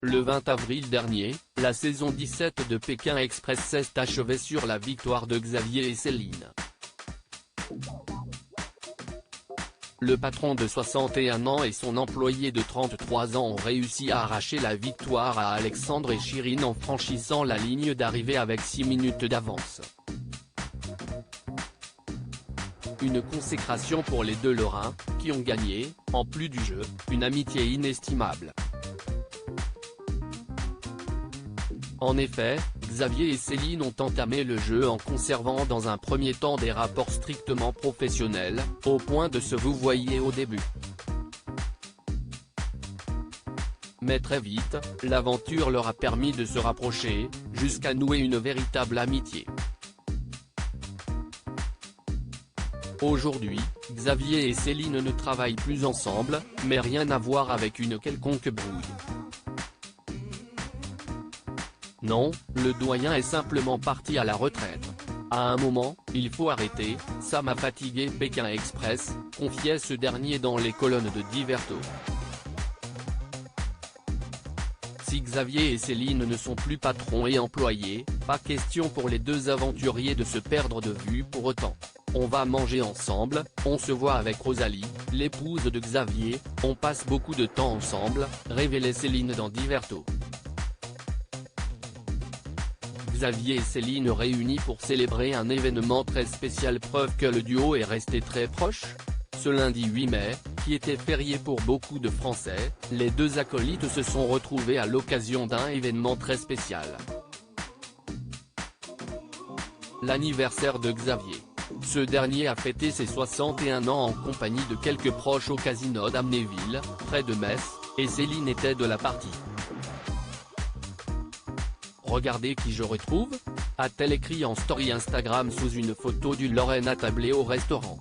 Le 20 avril dernier, la saison 17 de Pékin Express s'est achevée sur la victoire de Xavier et Céline. Le patron de 61 ans et son employé de 33 ans ont réussi à arracher la victoire à Alexandre et Chirine en franchissant la ligne d'arrivée avec 6 minutes d'avance. Une consécration pour les deux Lorrains, qui ont gagné, en plus du jeu, une amitié inestimable. En effet, Xavier et Céline ont entamé le jeu en conservant dans un premier temps des rapports strictement professionnels, au point de se vouvoyer au début. Mais très vite, l'aventure leur a permis de se rapprocher, jusqu'à nouer une véritable amitié. Aujourd'hui, Xavier et Céline ne travaillent plus ensemble, mais rien à voir avec une quelconque brouille. Non, le doyen est simplement parti à la retraite. À un moment, il faut arrêter, ça m'a fatigué. Pékin Express, confiait ce dernier dans les colonnes de Diverto. Si Xavier et Céline ne sont plus patrons et employés, pas question pour les deux aventuriers de se perdre de vue pour autant. On va manger ensemble, on se voit avec Rosalie, l'épouse de Xavier, on passe beaucoup de temps ensemble, révélait Céline dans Diverto. Xavier et Céline réunis pour célébrer un événement très spécial, preuve que le duo est resté très proche. Ce lundi 8 mai, qui était férié pour beaucoup de Français, les deux acolytes se sont retrouvés à l'occasion d'un événement très spécial. L'anniversaire de Xavier. Ce dernier a fêté ses 61 ans en compagnie de quelques proches au casino d'Amnéville, près de Metz, et Céline était de la partie. Regardez qui je retrouve, a-t-elle écrit en story Instagram sous une photo du Lorraine attablé au restaurant.